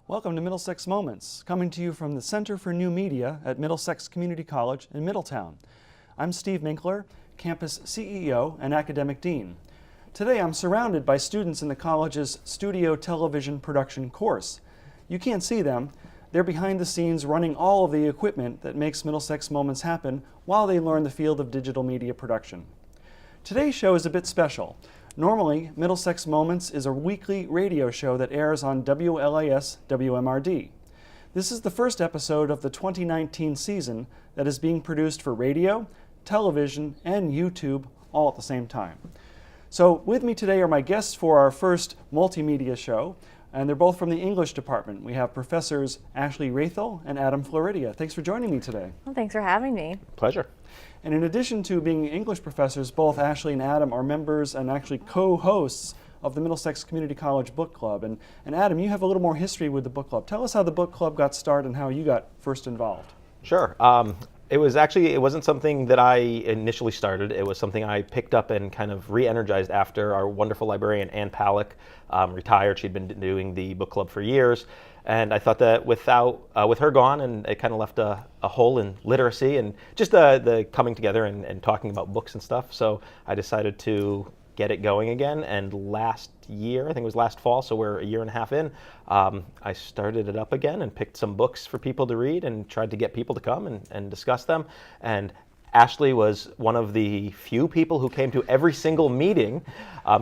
Welcome to Middlesex Moments, coming to you from the Center for New Media at Middlesex Community College in Middletown. I'm Steve Minkler, Campus CEO and Academic Dean. Today I'm surrounded by students in the college's Studio Television Production course. You can't see them. They're behind the scenes running all of the equipment that makes Middlesex Moments happen while they learn the field of digital media production. Today's show is a bit special. Normally, Middlesex Moments is a weekly radio show that airs on WLAS WMRD. This is the first episode of the 2019 season that is being produced for radio, television, and YouTube all at the same time. So with me today are my guests for our first multimedia show, and they're both from the English department. We have Professors Ashley Raithel and Adam Floridia. Thanks for joining me today. Well, thanks for having me. Pleasure. And in addition to being English professors, both Ashley and Adam are members and actually co-hosts of the Middlesex Community College Book Club. And Adam, you have a little more history with the book club. Tell us how the book club got started and how you got first involved. Sure. It wasn't something that I initially started. It was something I picked up and kind of re-energized after our wonderful librarian, Ann Palak, retired. She'd been doing the book club for years. And I thought that with her gone, and it kind of left a hole in literacy and just the coming together and talking about books and stuff. So I decided to get it going again. And last year, I think it was last fall, so we're a year and a half in, I started it up again and picked some books for people to read and tried to get people to come and discuss them. And Ashley was one of the few people who came to every single meeting,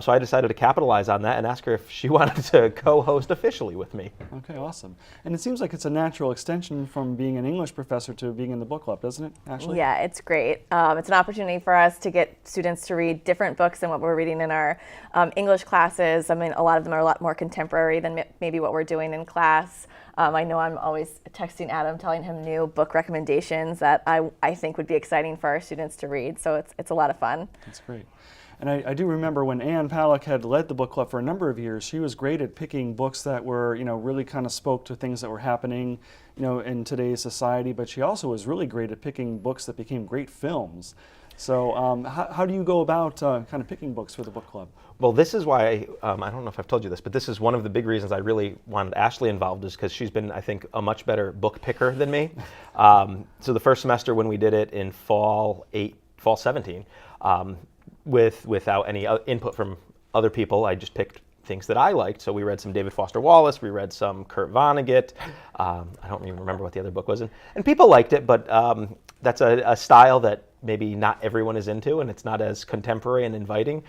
so I decided to capitalize on that and ask her if she wanted to co-host officially with me. Okay, awesome. And it seems like it's a natural extension from being an English professor to being in the book club, doesn't it, Ashley? Yeah, it's great. It's an opportunity for us to get students to read different books than what we're reading in our English classes. I mean, a lot of them are a lot more contemporary than maybe what we're doing in class. I know I'm always texting Adam, telling him new book recommendations that I think would be exciting for our students to read, so it's a lot of fun. That's great. And I do remember when Ann Palak had led the book club for a number of years, she was great at picking books that were, really kind of spoke to things that were happening, in today's society, but she also was really great at picking books that became great films. So how do you go about kind of picking books for the book club? Well, this is why, I don't know if I've told you this, but this is one of the big reasons I really wanted Ashley involved, is because she's been, I think, a much better book picker than me. So the first semester when we did it in fall 17, without any input from other people, I just picked things that I liked. So we read some David Foster Wallace, we read some Kurt Vonnegut. I don't even remember what the other book was. And people liked it, but that's a style that maybe not everyone is into, and it's not as contemporary and inviting.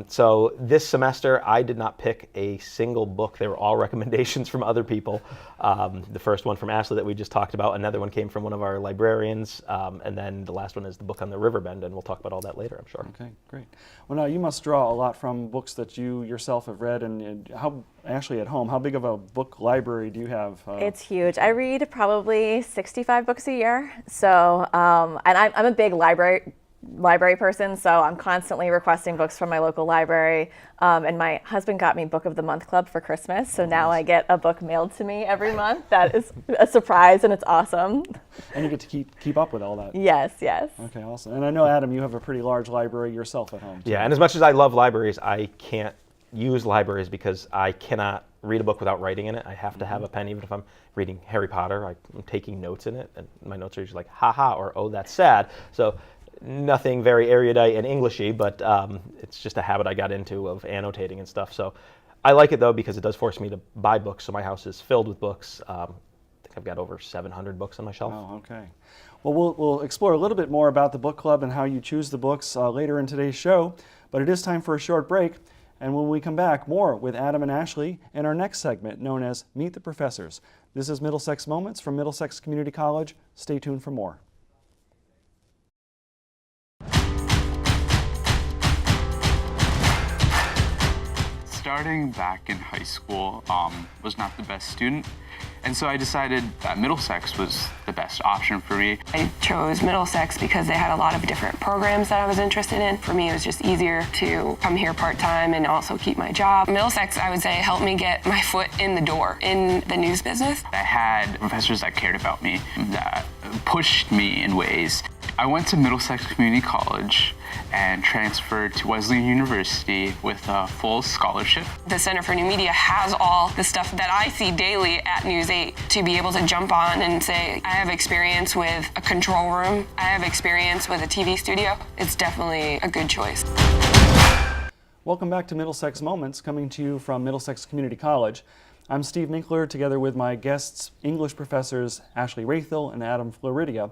So this semester, I did not pick a single book. They were all recommendations from other people. The first one from Ashley that we just talked about, another one came from one of our librarians, and then the last one is the book on the Riverbend, and we'll talk about all that later, I'm sure. Okay, great. Well, now you must draw a lot from books that you yourself have read, and how, Ashley, at home, how big of a book library do you have? It's huge. I read probably 65 books a year, so, and I'm a big library person, so I'm constantly requesting books from my local library. And my husband got me Book of the Month Club for Christmas, so now I get a book mailed to me every month. That is a surprise, and it's awesome. And you get to keep up with all that. Yes, yes. Okay, awesome. And I know, Adam, you have a pretty large library yourself at home, too. Yeah, and as much as I love libraries, I can't use libraries because I cannot read a book without writing in it. I have to have a pen. Even if I'm reading Harry Potter, I'm taking notes in it, and my notes are usually like, ha-ha, or oh, that's sad. So nothing very erudite and Englishy, but it's just a habit I got into of annotating and stuff. So I like it, though, because it does force me to buy books, so my house is filled with books. I think I've got over 700 books on my shelf. Oh, okay. Well, we'll explore a little bit more about the book club and how you choose the books later in today's show, but it is time for a short break, and when we come back, more with Adam and Ashley in our next segment known as Meet the Professors. This is Middlesex Moments from Middlesex Community College. Stay tuned for more. Starting back in high school, was not the best student, and so I decided that Middlesex was the best option for me. I chose Middlesex because they had a lot of different programs that I was interested in. For me, it was just easier to come here part-time and also keep my job. Middlesex, I would say, helped me get my foot in the door in the news business. I had professors that cared about me, that pushed me in ways. I went to Middlesex Community College and transferred to Wesleyan University with a full scholarship. The Center for New Media has all the stuff that I see daily at News 8 to be able to jump on and say, I have experience with a control room, I have experience with a TV studio. It's definitely a good choice. Welcome back to Middlesex Moments, coming to you from Middlesex Community College. I'm Steve Minkler, together with my guests, English professors Ashley Raithel and Adam Floridia.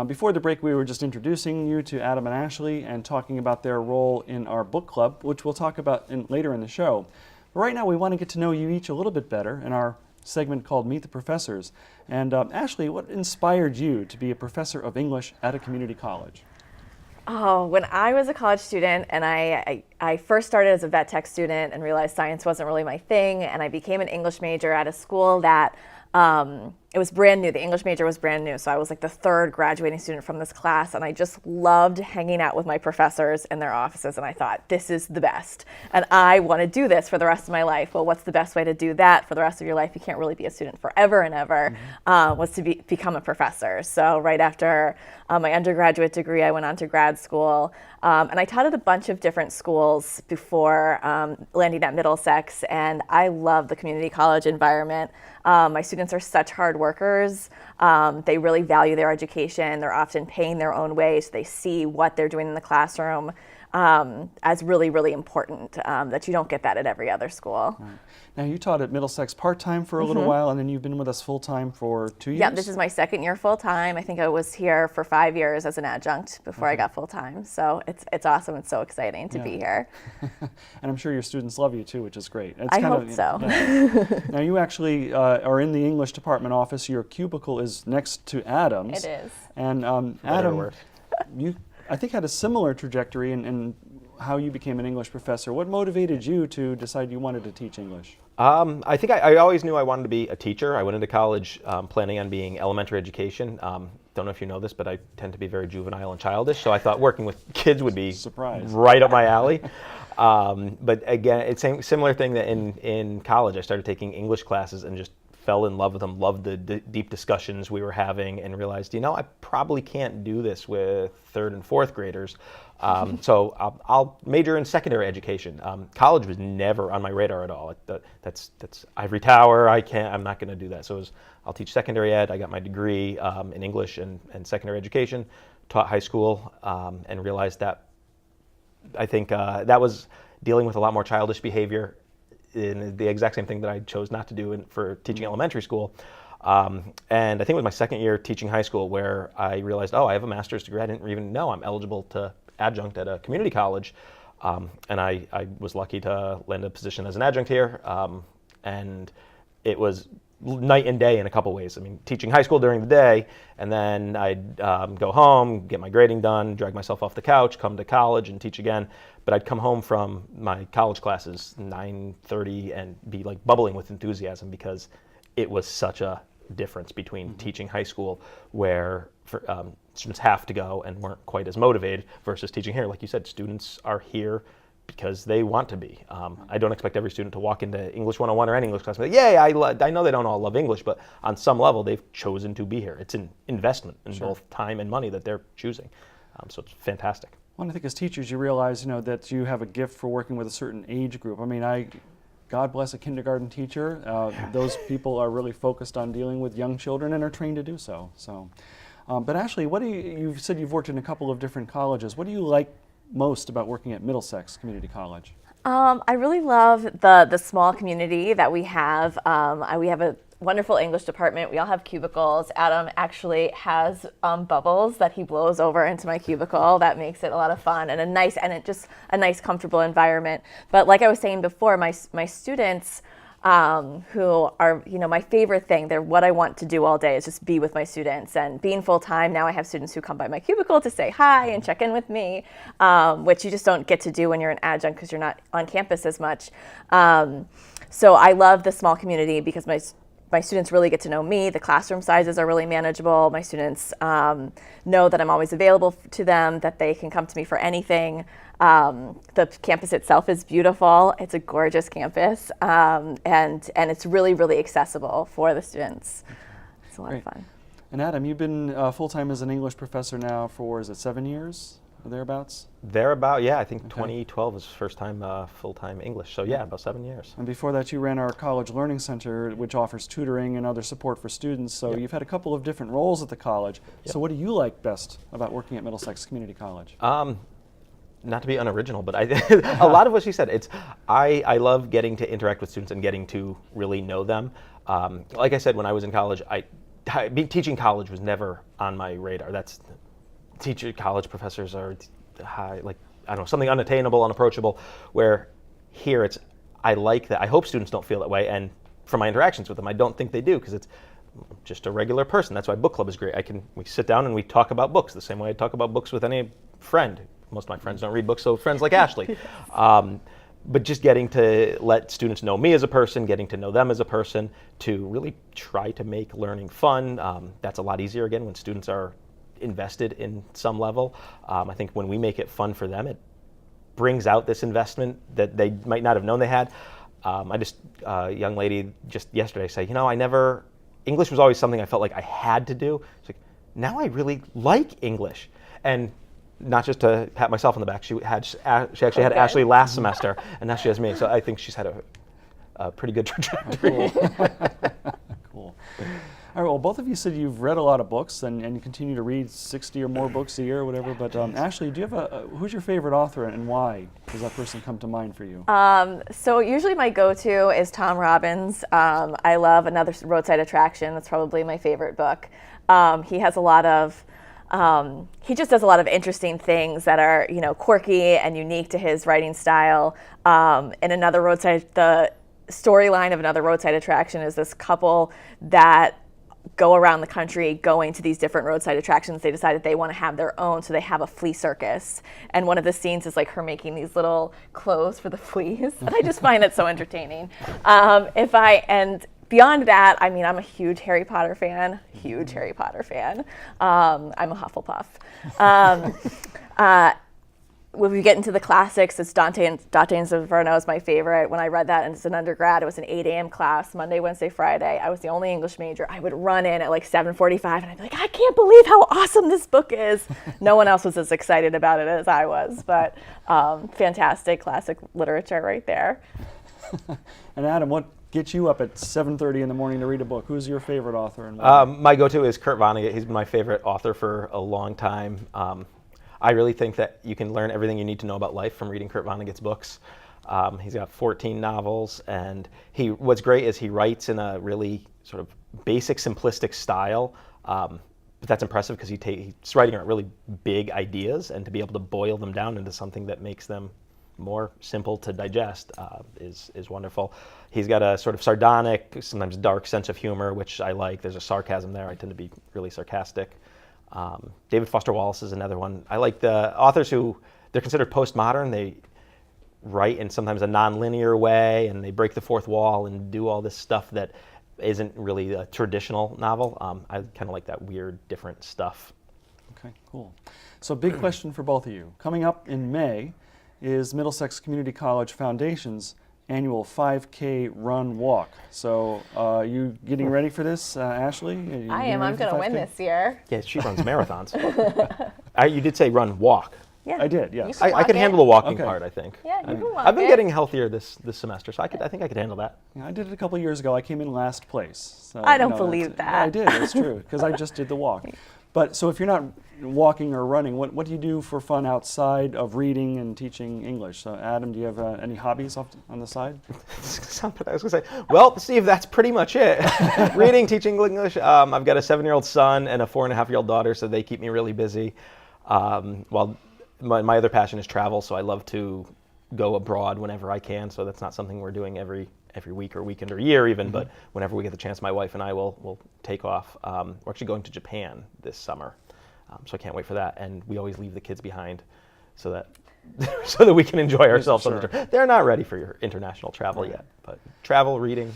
Before the break, we were just introducing you to Adam and Ashley and talking about their role in our book club, which we'll talk about later in the show. But right now, we want to get to know you each a little bit better in our segment called Meet the Professors. And Ashley, what inspired you to be a professor of English at a community college? Oh, when I was a college student and I first started as a vet tech student and realized science wasn't really my thing, and I became an English major at a school that it was brand new. The English major was brand new, so I was like the third graduating student from this class, and I just loved hanging out with my professors in their offices, and I thought, this is the best, and I want to do this for the rest of my life. Well, what's the best way to do that for the rest of your life? You can't really be a student forever and ever, was to become a professor. So right after my undergraduate degree, I went on to grad school, and I taught at a bunch of different schools before landing at Middlesex, and I love the community college environment. My students are such hard workers. They really value their education. They're often paying their own way, so they see what they're doing in the classroom as really, really important, that you don't get that at every other school. Right. Now, you taught at Middlesex part-time for a little while, and then you've been with us full-time for 2 years? Yeah, this is my second year full-time. I think I was here for 5 years as an adjunct before I got full-time. So it's awesome. It's so exciting to be here. And I'm sure your students love you too, which is great. It's I hope so. Yeah. Now, you actually are in the English department office. Your cubicle is next to Adam's. It is. And Adam, you, I think, had a similar trajectory in how you became an English professor. What motivated you to decide you wanted to teach English? I think I always knew I wanted to be a teacher. I went into college planning on being elementary education. Don't know if you know this, but I tend to be very juvenile and childish, so I thought working with kids would be right up my alley. But again, it's a similar thing that in college I started taking English classes and just fell in love with them, loved the deep discussions we were having, and realized, I probably can't do this with third and fourth graders. So I'll major in secondary education. College was never on my radar at all. That's ivory tower. I'm not going to do that. So I'll teach secondary ed. I got my degree in English and secondary education, taught high school, and realized that I think that was dealing with a lot more childish behavior, in the exact same thing that I chose not to do for teaching elementary school. And I think it was my second year teaching high school where I realized, I have a master's degree. I didn't even know I'm eligible to adjunct at a community college. And I was lucky to land a position as an adjunct here. And it was night and day in a couple ways. I mean, teaching high school during the day, and then I'd go home, get my grading done, drag myself off the couch, come to college and teach again. But I'd come home from my college classes 9:30 and be like bubbling with enthusiasm because it was such a difference between teaching high school where students have to go and weren't quite as motivated versus teaching here. Like you said, students are here because they want to be. I don't expect every student to walk into English 101 or any English class and be like, I know they don't all love English, but on some level they've chosen to be here. It's an investment in both time and money that they're choosing. So it's fantastic. Well, I think as teachers you realize, that you have a gift for working with a certain age group. I mean, God bless a kindergarten teacher. Those people are really focused on dealing with young children and are trained to do so. But Ashley, you've said you've worked in a couple of different colleges. What do you like most about working at Middlesex Community College? I really love the small community that we have. We have a wonderful English department. We all have cubicles. Adam actually has bubbles that he blows over into my cubicle. That makes it a lot of fun and just a nice, comfortable environment. But like I was saying before, my students, who are, my favorite thing, they're what I want to do all day is just be with my students. And being full-time, now I have students who come by my cubicle to say hi and check in with me, which you just don't get to do when you're an adjunct because you're not on campus as much. So I love the small community because my students really get to know me. The classroom sizes are really manageable. My students know that I'm always available to them, that they can come to me for anything. The campus itself is beautiful. It's a gorgeous campus, and it's really, really accessible for the students. It's a lot of fun. And Adam, you've been full-time as an English professor now for, is it 7 years? or thereabouts? Yeah, I think 2012 was the first time full-time English. So yeah, about 7 years. And before that, you ran our College Learning Center, which offers tutoring and other support for students. So you've had a couple of different roles at the college. So what do you like best about working at Middlesex Community College? Not to be unoriginal, but a lot of what she said, I love getting to interact with students and getting to really know them. Like I said, when I was in college, teaching college was never on my radar. College professors are high, like, I don't know, something unattainable, unapproachable, where here I like that. I hope students don't feel that way, and from my interactions with them, I don't think they do, because it's just a regular person. That's why book club is great. We sit down and we talk about books the same way I talk about books with any friend. Most of my friends don't read books, so friends like Ashley. But just getting to let students know me as a person, getting to know them as a person, to really try to make learning fun. That's a lot easier, again, when students are invested in some level. I think when we make it fun for them, it brings out this investment that they might not have known they had. A young lady just yesterday said, English was always something I felt like I had to do. It's like, now I really like English. And not just to pat myself on the back, she actually had Ashley last semester, and now she has me. So I think she's had a pretty good trajectory. Cool. All right, well, both of you said you've read a lot of books and you continue to read 60 or more books a year or whatever, but Ashley, do you have who's your favorite author and why does that person come to mind for you? So usually my go-to is Tom Robbins. I love Another Roadside Attraction. That's probably my favorite book. He has a lot of he just does a lot of interesting things that are, quirky and unique to his writing style. The storyline of Another Roadside Attraction is this couple that go around the country going to these different roadside attractions. They decided they want to have their own, so they have a flea circus. And one of the scenes is like her making these little clothes for the fleas. And I just find it so entertaining. Beyond that, I'm a huge Harry Potter fan. I'm a Hufflepuff. When we get into the classics, it's Dante and Inferno is my favorite. When I read that as an undergrad, it was an 8 a.m. class, Monday, Wednesday, Friday. I was the only English major. I would run in at like 7:45, and I'd be like, I can't believe how awesome this book is. No one else was as excited about it as I was, but fantastic classic literature right there. And Adam, what gets you up at 7:30 in the morning to read a book? Who's your favorite author? And why? My go-to is Kurt Vonnegut. He's been my favorite author for a long time. I really think that you can learn everything you need to know about life from reading Kurt Vonnegut's books. He's got 14 novels, and what's great is he writes in a really sort of basic, simplistic style. But that's impressive because he's writing about really big ideas, and to be able to boil them down into something that makes them more simple to digest is wonderful. He's got a sort of sardonic, sometimes dark sense of humor, which I like. There's a sarcasm there. I tend to be really sarcastic. David Foster Wallace is another one. I like the authors they're considered postmodern. They write in sometimes a non-linear way, and they break the fourth wall and do all this stuff that isn't really a traditional novel. I kind of like that weird, different stuff. Okay, cool. So big question for both of you. Coming up in May is Middlesex Community College Foundation's annual 5K run walk. So you getting ready for this, Ashley? I am. I'm going to win this year. Yeah, she runs marathons. You did say run walk. Yeah. I did, yes. I could handle the walking part, I think. Yeah, you can walk I've been getting healthier this semester, so I think I could handle that. Yeah, I did it a couple years ago. I came in last place. So, I don't believe that. Yeah, I did. It's true, because I just did the walk. But so if you're not walking or running, what do you do for fun outside of reading and teaching English? So Adam, do you have any hobbies on the side? I was going to say, well, Steve, that's pretty much it. Reading, teaching English. I've got a 7-year-old son and a 4.5-year-old daughter, so they keep me really busy. While my other passion is travel, so I love to go abroad whenever I can. So that's not something we're doing every week or weekend or year even, but whenever we get the chance, my wife and I will take off. We're actually going to Japan this summer, so I can't wait for that. And we always leave the kids behind so that we can enjoy ourselves. Sure. They're not ready for your international travel yet, but travel, reading,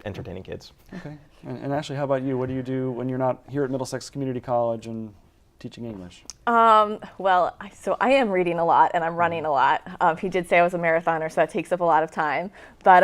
entertaining kids. Okay. And Ashley, how about you? What do you do when you're not here at Middlesex Community College and teaching English? So I am reading a lot and I'm running a lot. He did say I was a marathoner, so that takes up a lot of time. But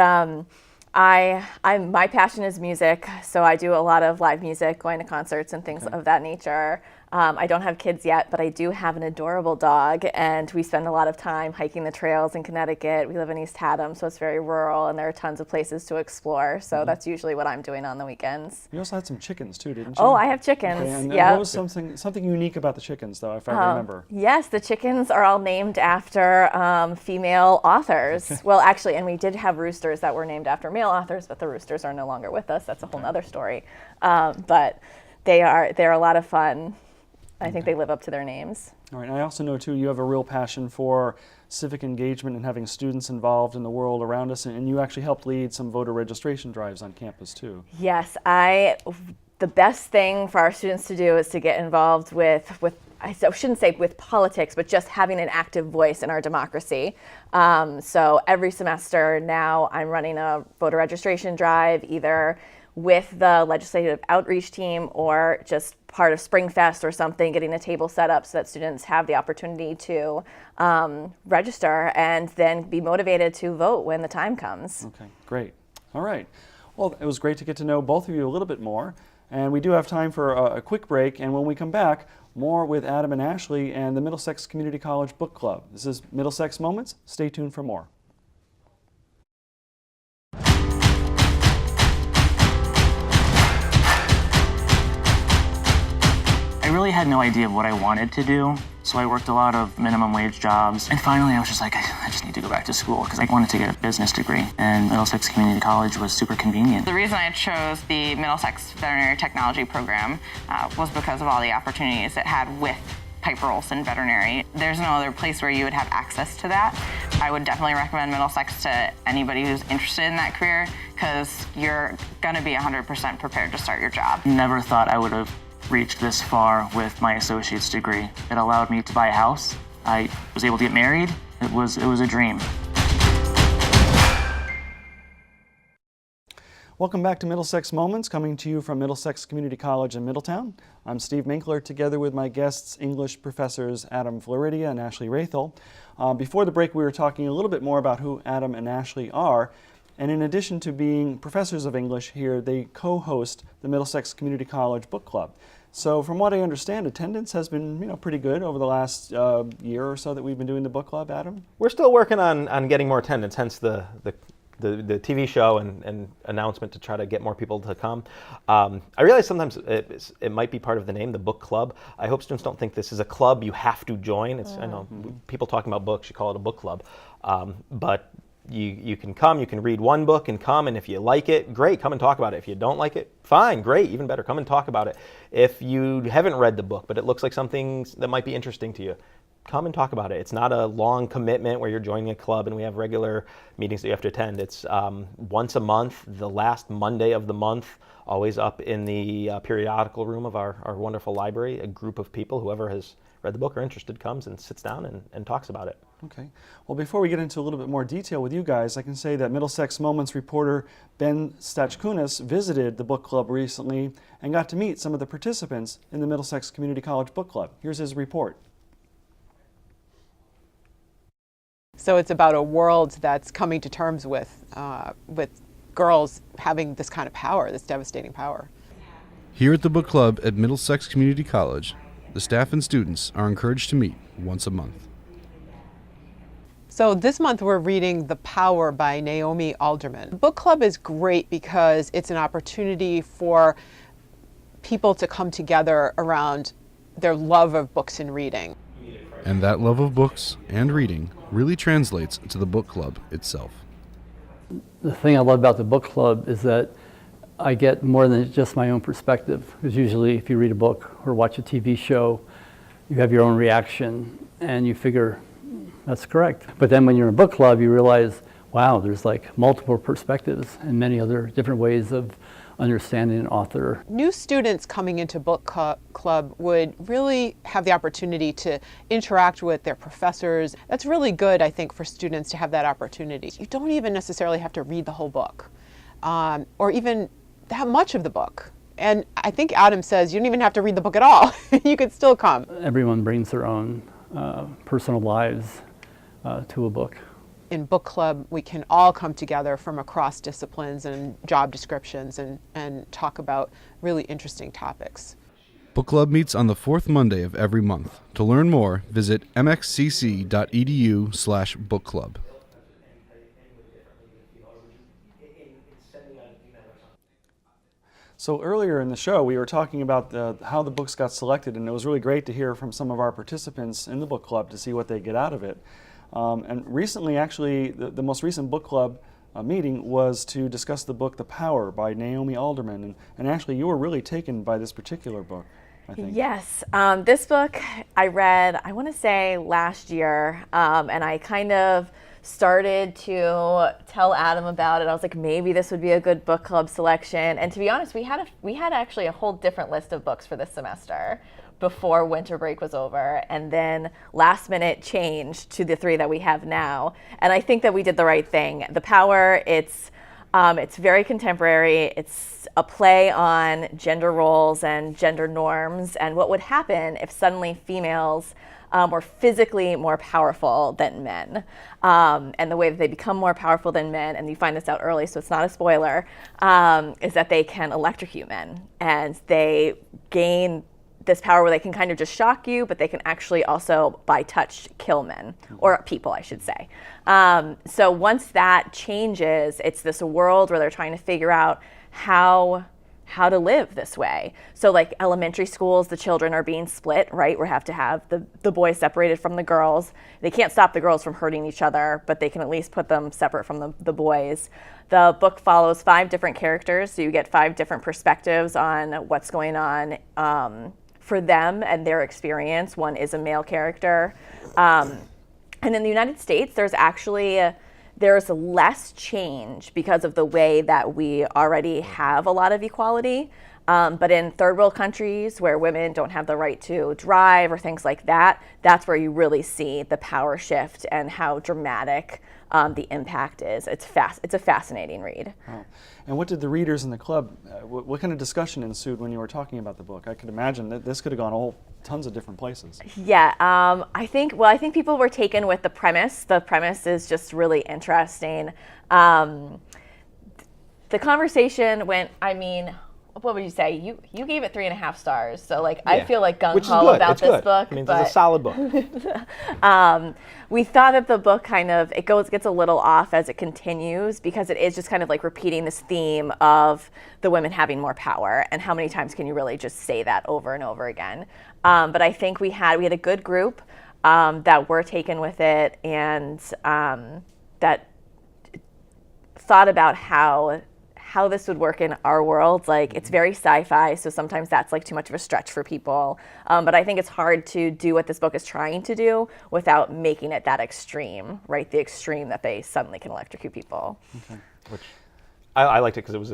my passion is music, so I do a lot of live music, going to concerts and things of that nature. I don't have kids yet, but I do have an adorable dog, and we spend a lot of time hiking the trails in Connecticut. We live in East Haddam, so it's very rural, and there are tons of places to explore. So that's usually what I'm doing on the weekends. You also had some chickens too, didn't you? Oh, I have chickens. Okay, and yeah. what was something unique about the chickens, though, if I remember? Yes, the chickens are all named after female authors. Okay. Well, actually, and we did have roosters that were named after male authors, but the roosters are no longer with us. That's a whole other story. But they're a lot of fun. I think they live up to their names. All right. I also know, too, you have a real passion for civic engagement and having students involved in the world around us, and you actually helped lead some voter registration drives on campus, too. Yes. The best thing for our students to do is to get involved with I shouldn't say with politics, but just having an active voice in our democracy. So every semester now I'm running a voter registration drive, either with the legislative outreach team or just part of SpringFest or something, getting a table set up so that students have the opportunity to register and then be motivated to vote when the time comes. Okay, great. All right. Well, it was great to get to know both of you a little bit more. And we do have time for a quick break. And when we come back, more with Adam and Ashley and the Middlesex Community College Book Club. This is Middlesex Moments. Stay tuned for more. I really had no idea of what I wanted to do, so I worked a lot of minimum wage jobs. And finally, I was just like, I just need to go back to school because I wanted to get a business degree, and Middlesex Community College was super convenient. The reason I chose the Middlesex Veterinary Technology program was because of all the opportunities it had with Piper Olson Veterinary. There's no other place where you would have access to that. I would definitely recommend Middlesex to anybody who's interested in that career because you're going to be 100% prepared to start your job. Never thought I would have reached this far with my associate's degree. It allowed me to buy a house. I was able to get married. It was a dream. Welcome back to Middlesex Moments, coming to you from Middlesex Community College in Middletown. I'm Steve Minkler, together with my guests, English professors Adam Floridia and Ashley Raithel. Before the break, we were talking a little bit more about who Adam and Ashley are. And in addition to being professors of English here, they co-host the Middlesex Community College Book Club. So from what I understand, attendance has been pretty good over the last year or so that we've been doing the book club, Adam? We're still working on getting more attendance, hence the TV show and announcement to try to get more people to come. I realize sometimes it might be part of the name, the book club. I hope students don't think this is a club you have to join. I know people talking about books, you call it a book club. But you can come, you can read one book and come, and if you like it, great, come and talk about it. If you don't like it, fine, great, even better, come and talk about it. If you haven't read the book, but it looks like something that might be interesting to you, come and talk about it. It's not a long commitment where you're joining a club and we have regular meetings that you have to attend. It's once a month, the last Monday of the month, always up in the periodical room of our wonderful library. A group of people, whoever has read the book or interested, comes and sits down and talks about it. Okay. Well, before we get into a little bit more detail with you guys, I can say that Middlesex Moments reporter Ben Stachkunas visited the book club recently and got to meet some of the participants in the Middlesex Community College Book Club. Here's his report. So it's about a world that's coming to terms with girls having this kind of power, this devastating power. Here at the book club at Middlesex Community College, the staff and students are encouraged to meet once a month. So this month we're reading The Power by Naomi Alderman. The book club is great because it's an opportunity for people to come together around their love of books and reading. And that love of books and reading really translates to the book club itself. The thing I love about the book club is that I get more than just my own perspective. Because usually if you read a book or watch a TV show, you have your own reaction and you figure that's correct. But then when you're in a book club, you realize, wow, there's like multiple perspectives and many other different ways of understanding an author. New students coming into book club would really have the opportunity to interact with their professors. That's really good, I think, for students to have that opportunity. You don't even necessarily have to read the whole book, or even that much of the book. And I think Adam says you don't even have to read the book at all. You could still come. Everyone brings their own personal lives to a book. In book club, we can all come together from across disciplines and job descriptions and talk about really interesting topics. Book Club meets on the fourth Monday of every month. To learn more, visit mxcc.edu/book club. So earlier in the show, we were talking about how the books got selected, and it was really great to hear from some of our participants in the book club to see what they get out of it. And recently, actually, the most recent book club meeting was to discuss the book The Power by Naomi Alderman. And actually, you were really taken by this particular book, I think. Yes. This book I read, I want to say last year, and I kind of started to tell Adam about it. I was like, maybe this would be a good book club selection. And to be honest, we had actually a whole different list of books for this semester before winter break was over, and then last minute changed to the 3 that we have now. And I think that we did the right thing. The Power, it's very contemporary. It's a play on gender roles and gender norms and what would happen if suddenly females were physically more powerful than men. And the way that they become more powerful than men, and you find this out early, so it's not a spoiler, is that they can electrocute men. And they gain this power where they can kind of just shock you, but they can actually also, by touch, kill men, or people, I should say. So once that changes, it's this world where they're trying to figure out how to live this way. So like elementary schools, the children are being split, right? We have to have the boys separated from the girls. They can't stop the girls from hurting each other, but they can at least put them separate from the boys. The book follows 5 different characters, so you get 5 different perspectives on what's going on for them and their experience. One is a male character. And in the United States, there's less change because of the way that we already have a lot of equality. But in third world countries where women don't have the right to drive or things like that, that's where you really see the power shift and how dramatic the impact is. It's a fascinating read. Wow. And what did the readers in the club, what kind of discussion ensued when you were talking about the book? I could imagine that this could have gone tons of different places. Yeah, I think people were taken with the premise. The premise is just really interesting. The conversation went, what would you say? You gave it 3.5 stars. So like, yeah. I feel like gung-ho about this book. I mean, it's a solid book. We thought that the book gets a little off as it continues, because it is just kind of like repeating this theme of the women having more power, and how many times can you really just say that over and over again? But I think we had a good group that were taken with it, and that thought about how this would work in our world. Like, it's very sci-fi, so sometimes that's like too much of a stretch for people. But I think it's hard to do what this book is trying to do without making it that extreme, right? The extreme that they suddenly can electrocute people. Okay. Which I liked it because it was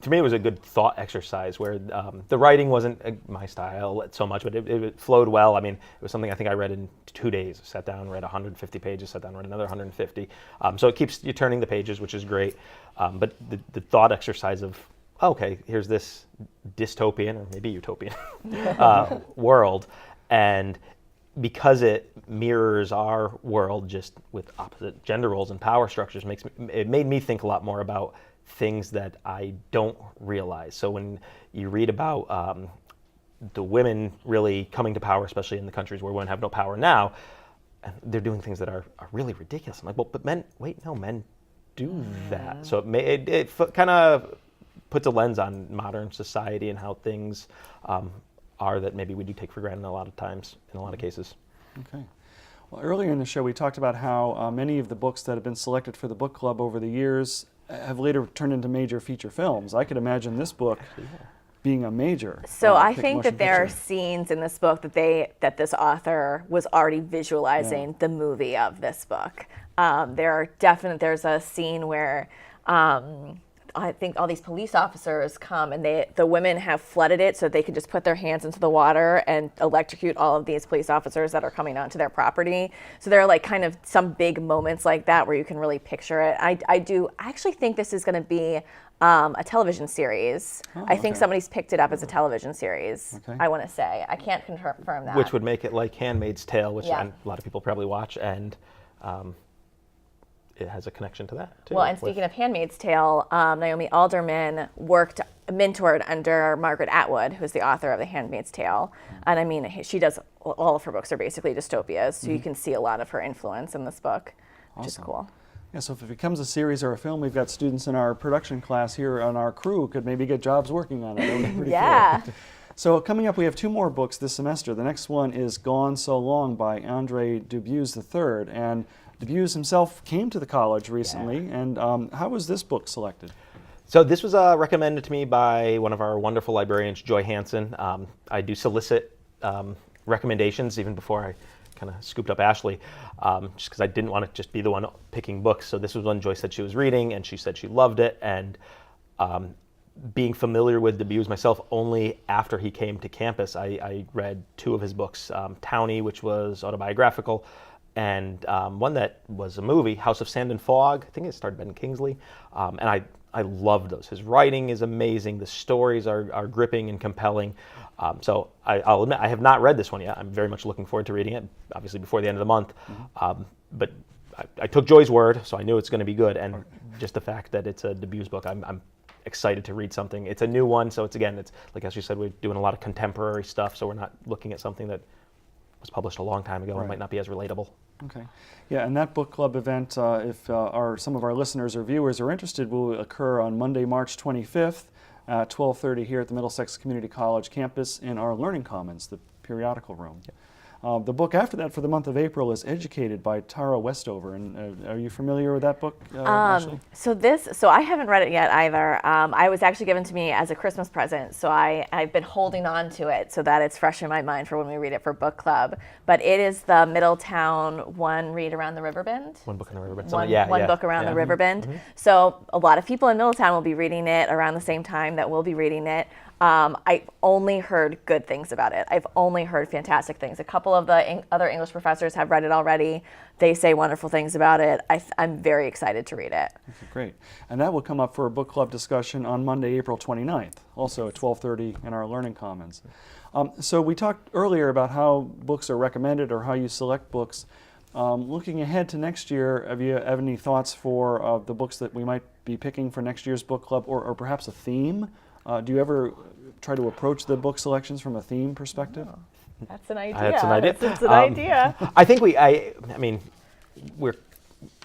to me, it was a good thought exercise where the writing wasn't my style so much, but it flowed well. I mean, it was something I think I read in 2 days. I sat down, read 150 pages, sat down, read another 150. So it keeps you turning the pages, which is great. But the thought exercise of, okay, here's this dystopian, or maybe utopian world, and because it mirrors our world just with opposite gender roles and power structures, it made me think a lot more about things that I don't realize. So when you read about the women really coming to power, especially in the countries where women have no power now, and they're doing things that are really ridiculous. I'm like, well, but men do that. So it kind of puts a lens on modern society and how things are that maybe we do take for granted a lot of times, in a lot of cases. Okay. Well, earlier in the show, we talked about how many of the books that have been selected for the book club over the years have later turned into major feature films. I could imagine this book being a major. So I think that there are scenes in this book that this author was already visualizing the movie of this book. There's a scene where I think all these police officers come, and the women have flooded it so they can just put their hands into the water and electrocute all of these police officers that are coming onto their property. So there are like kind of some big moments like that where you can really picture it. I actually think this is going to be a television series. I think somebody's picked it up as a television series. Okay. I want to say. I can't confirm that. Which would make it like Handmaid's Tale, which a lot of people probably watch, and it has a connection to that too. Well, and speaking of Handmaid's Tale, Naomi Alderman worked mentored under Margaret Atwood, who's the author of The Handmaid's Tale. And I mean, she does, all of her books are basically dystopias, so you can see a lot of her influence in this book, which is cool. Yeah, so if it becomes a series or a film, we've got students in our production class here on our crew who could maybe get jobs working on it. That would be pretty cool. So coming up, we have 2 more books this semester. The next one is Gone So Long by Andre Dubuis III. And Dubuis himself came to the college recently. And how was this book selected? So this was recommended to me by one of our wonderful librarians, Joy Hansen. I do solicit recommendations even before I kind of scooped up Ashley, just because I didn't want to just be the one picking books. So this was one Joy said she was reading, and she said she loved it. And being familiar with Dubuis myself, only after he came to campus, I read 2 of his books, Townie, which was autobiographical, and one that was a movie, House of Sand and Fog. I think it starred Ben Kingsley, and I loved those. His writing is amazing. The stories are gripping and compelling. So I'll admit, I have not read this one yet. I'm very much looking forward to reading it, obviously before the end of the month. But I took Joy's word, so I knew it's going to be good. And just the fact that it's a Dubuis book, I'm excited to read something. It's a new one, so it's like as you said, we're doing a lot of contemporary stuff, so we're not looking at something that was published a long time ago and might not be as relatable. Okay. Yeah, and that book club event, if some of our listeners or viewers are interested, will occur on Monday, March 25th at 12:30 here at the Middlesex Community College campus in our Learning Commons, the periodical room. The book after that for the month of April is Educated by Tara Westover. And are you familiar with that book, Ashley? So I haven't read it yet either. I was actually given to me as a Christmas present, so I've been holding on to it so that it's fresh in my mind for when we read it for book club. But it is the Middletown One Read Around the River Bend. One book in the river bend. One book around the river bend. So a lot of people in Middletown will be reading it around the same time that we'll be reading it. I've only heard good things about it. I've only heard fantastic things. A couple of the other English professors have read it already. They say wonderful things about it. I'm very excited to read it. Okay, great. And that will come up for a book club discussion on Monday, April 29th, also at 12:30 in our Learning Commons. So we talked earlier about how books are recommended or how you select books. Looking ahead to next year, have you have any thoughts for the books that we might be picking for next year's book club, or perhaps a theme? Do you ever try to approach the book selections from a theme perspective? That's an idea. That's an idea. It's an idea. I think I mean, we're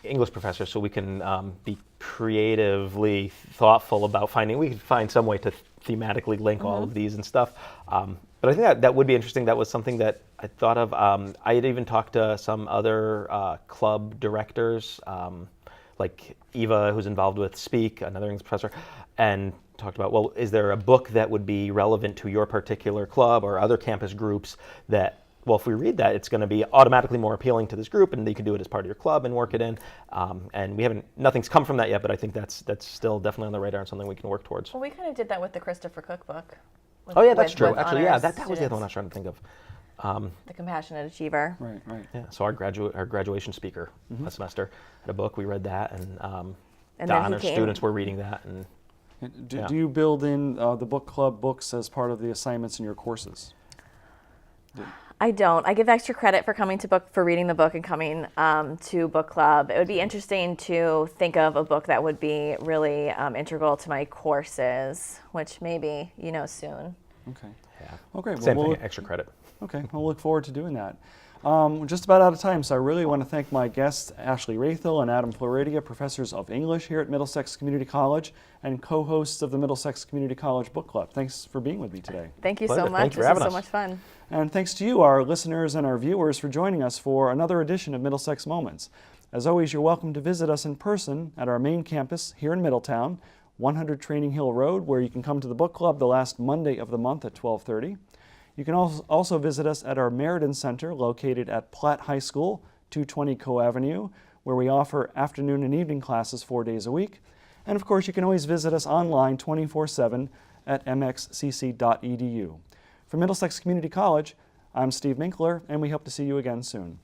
English professors, so we can be creatively thoughtful about we can find some way to thematically link all of these and stuff. But I think that would be interesting. That was something that I thought of. I had even talked to some other club directors, like Eva, who's involved with Speak, another English professor, and talked about, well, is there a book that would be relevant to your particular club or other campus groups that, well, if we read that, it's going to be automatically more appealing to this group, and you can do it as part of your club and work it in. And nothing's come from that yet, but I think that's still definitely on the radar and something we can work towards. Well, we kind of did that with the Christopher Cook book. Oh yeah, that's true. Actually, yeah, that was the other one I was trying to think of. The Compassionate Achiever. Right. Yeah. So our graduation speaker last semester had a book. We read that, and And the then he honors came. students were reading that. And Do you build in the book club books as part of the assignments in your courses? I don't. I give extra credit for reading the book and coming to book club. It would be interesting to think of a book that would be really integral to my courses, which maybe soon. Okay. Yeah. Well, great. Same Well, thing, extra credit. Okay, we'll look forward to doing that. We're just about out of time, so I really want to thank my guests, Ashley Raithel and Adam Floridia, professors of English here at Middlesex Community College and co-hosts of the Middlesex Community College Book Club. Thanks for being with me today. Thank you Pleasure. so much. Thanks for This having was so us. much fun. And thanks to you, our listeners and our viewers, for joining us for another edition of Middlesex Moments. As always, you're welcome to visit us in person at our main campus here in Middletown, 100 Training Hill Road, where you can come to the book club the last Monday of the month at 12:30. You can also visit us at our Meriden Center located at Platt High School, 220 Co Avenue, where we offer afternoon and evening classes 4 days a week. And of course, you can always visit us online 24/7 at mxcc.edu. From Middlesex Community College, I'm Steve Minkler, and we hope to see you again soon.